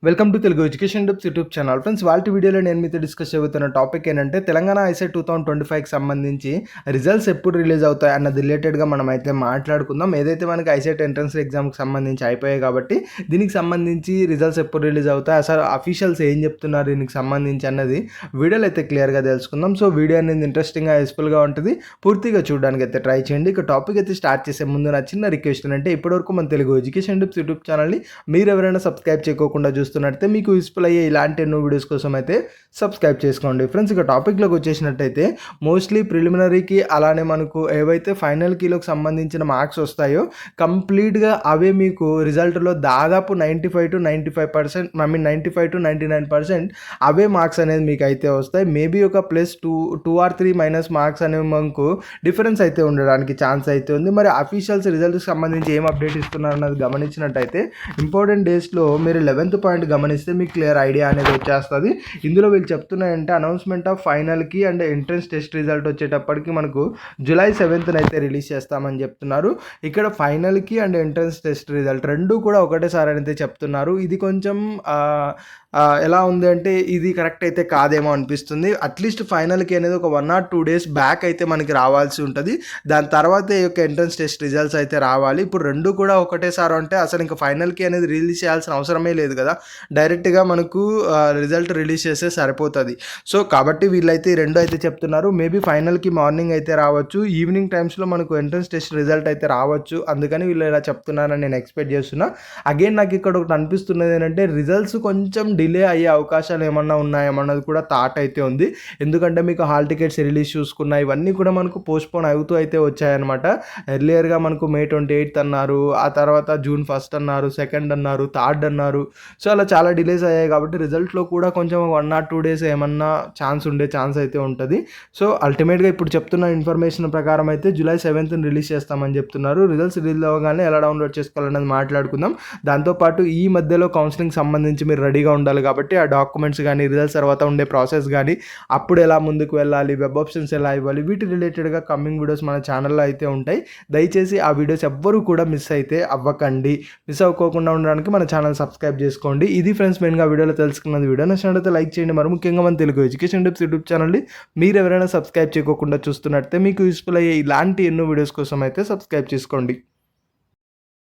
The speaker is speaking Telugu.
Welcome to Telugu education tips YouTube channel. Friends, వాళ్ళ వీడియోలో నేను మీతో డిస్కస్ చేయబోతున్న టాపిక్ ఏంటంటే తెలంగాణ ఐసెట్ 2025కి సంబంధించి రిజల్ట్స్ ఎప్పుడు రిలీజ్ అవుతాయి అన్నది రిలేటెడ్గా మనం అయితే మాట్లాడుకుందాం. ఏదైతే మనకి ఐసెట్ ఎంట్రన్స్ ఎగ్జామ్కి సంబంధించి అయిపోయాయి కాబట్టి దీనికి సంబంధించి రిజల్ట్స్ ఎప్పుడు రిలీజ్ అవుతాయి, అసలు అఫీషియల్స్ ఏం చెప్తున్నారు దీనికి సంబంధించి అన్నది వీడియోలో అయితే క్లియర్గా తెలుసుకుందాం. సో వీడియో అనేది ఇంట్రెస్టింగ్గా యూస్ఫుల్గా ఉంటుంది, పూర్తిగా చూడడానికి అయితే ట్రై చేయండి. ఇక టాపిక్ అయితే స్టార్ట్ చేసే ముందు నా చిన్న రిక్వెస్ట్ అంటే ఇప్పటివరకు మన తెలుగు ఎడ్యుకేషన్ టిప్స్ యూట్యూబ్ ఛానల్ని మీరు ఎవరైనా సబ్స్క్రైబ్ చేయకుండా చూస్తున్నట్టయితే మీకు యూస్ఫుల్ అయ్యే ఇలాంటి ఎన్నో వీడియోస్ కోసం అయితే సబ్స్క్రైబ్ చేసుకోండి. ఫ్రెండ్స్, ఇక టాపిక్లోకి వచ్చేసినట్టయితే మోస్ట్లీ ప్రిలిమినరీకి అలానే మనకు ఏవైతే ఫైనల్ కీలోకి సంబంధించిన మార్క్స్ వస్తాయో కంప్లీట్గా అవే మీకు రిజల్ట్లో దాదాపు 95 to 95%, 95 to 99% అవే మార్క్స్ అనేది మీకు అయితే వస్తాయి. మేబీ ఒక +2 or 3 మైనస్ మార్క్స్ అనేవి మనకు డిఫరెన్స్ అయితే ఉండడానికి ఛాన్స్ అయితే ఉంది. మరి అఫీషియల్స్ రిజల్ట్కి సంబంధించి ఏం అప్డేట్ ఇస్తున్నారు అన్నది గమనించినట్టయితే ఇంపార్టెంట్ డేస్లో మీరు 11th పాయింట్ గమనిస్తే మీకు క్లియర్ ఐడియా అనేది వచ్చేస్తుంది. ఇందులో వీళ్ళు చెప్తున్నాయంటే అనౌన్స్మెంట్ ఆఫ్ ఫైనల్కి అండ్ ఎంట్రన్స్ టెస్ట్ రిజల్ట్ వచ్చేటప్పటికి మనకు July 7th అయితే రిలీజ్ చేస్తామని చెప్తున్నారు. ఇక్కడ ఫైనల్కి అండ్ ఎంట్రన్స్ టెస్ట్ రిజల్ట్ రెండు కూడా ఒకటేసారి అయితే చెప్తున్నారు. ఇది కొంచెం ఎలా ఉంది అంటే ఇది కరెక్ట్ అయితే కాదేమో అనిపిస్తుంది. అట్లీస్ట్ ఫైనల్కి అనేది ఒక 1 or 2 days బ్యాక్ అయితే మనకి రావాల్సి ఉంటుంది. దాని తర్వాత ఈ యొక్క ఎంట్రన్స్ టెస్ట్ రిజల్ట్స్ అయితే రావాలి. ఇప్పుడు రెండు కూడా ఒకటేసారి అంటే అసలు ఇంకా ఫైనల్కి అనేది రిలీజ్ చేయాల్సిన అవసరమే లేదు కదా, డైరెక్ట్గా మనకు రిజల్ట్ రిలీజ్ చేస్తే సరిపోతుంది. సో కాబట్టి వీళ్ళైతే ఈ రెండు అయితే చెప్తున్నారు. మేబీ ఫైనల్కి మార్నింగ్ అయితే రావచ్చు, ఈవినింగ్ టైమ్స్లో మనకు ఎంట్రన్స్ టెస్ట్ రిజల్ట్ అయితే రావచ్చు. అందుకని వీళ్ళు ఇలా చెప్తున్నారని నేను ఎక్స్పెక్ట్ చేస్తున్నా. అగైన్ నాకు ఇక్కడ ఒకటి అనిపిస్తున్నది ఏంటంటే రిజల్ట్స్ కొంచెం డిలే అయ్యే అవకాశాలు ఏమన్నా ఉన్నాయేమన్నది కూడా థాట్ అయితే ఉంది. ఎందుకంటే మీకు హాల్ టికెట్స్ రిలీజ్ చూసుకున్నా ఇవన్నీ కూడా మనకు పోస్ట్పోన్ అవుతూ అయితే వచ్చాయన్నమాట. ఎర్లియర్గా మనకు May 28th అన్నారు, ఆ తర్వాత June 1st అన్నారు, 2nd అన్నారు, 3rd అన్నారు. సో అలా చాలా డిలేస్ అయ్యాయి కాబట్టి రిజల్ట్లో కూడా కొంచెం 1 or 2 days ఏమన్నా ఛాన్స్ అయితే ఉంటుంది. సో అల్టిమేట్గా ఇప్పుడు చెప్తున్న ఇన్ఫర్మేషన్ ప్రకారం అయితే July 7th రిలీజ్ చేస్తామని చెప్తున్నారు. రిజల్ట్స్ రిలీజ్ అవ్వగానే ఎలా డౌన్లోడ్ చేసుకోవాలన్నది మాట్లాడుకుందాం. దాంతోపాటు ఈ మధ్యలో కౌన్సిలింగ్ సంబంధించి మీరు రెడీగా ఉండాలి కాబట్టి ఆ డాక్యుమెంట్స్ కానీ, రిజల్ట్స్ తర్వాత ఉండే ప్రాసెస్ కానీ, అప్పుడు ఎలా ముందుకు వెళ్ళాలి, వెబ్ ఆప్షన్స్ ఎలా ఇవ్వాలి, వీటి రిలేటెడ్గా కమింగ్ వీడియోస్ మన ఛానల్లో అయితే ఉంటాయి. దయచేసి ఆ వీడియోస్ ఎవ్వరూ కూడా మిస్ అయితే అవ్వకండి. మిస్ అవ్వకోకుండా ఉండడానికి మన ఛానల్ సబ్స్క్రైబ్ చేసుకోండి. ఇది ఫ్రెండ్స్ మెయిన్గా వీడియోలో తెలుసుకున్నది. వీడియో నచ్చినట్లయితే లైక్ చేయండి. మరి ముఖ్యంగా మన తెలుగు ఎడ్యుకేషన్ టిప్స్ యూట్యూబ్ ఛానల్ని మీరు ఎవరైనా సబ్స్క్రైబ్ చేయకుండా చూస్తున్నట్లయితే మీకు యూస్ఫుల్ అయ్యే ఇలాంటి ఎన్నో వీడియోస్ కోసం అయితే సబ్స్క్రైబ్ చేసుకోండి.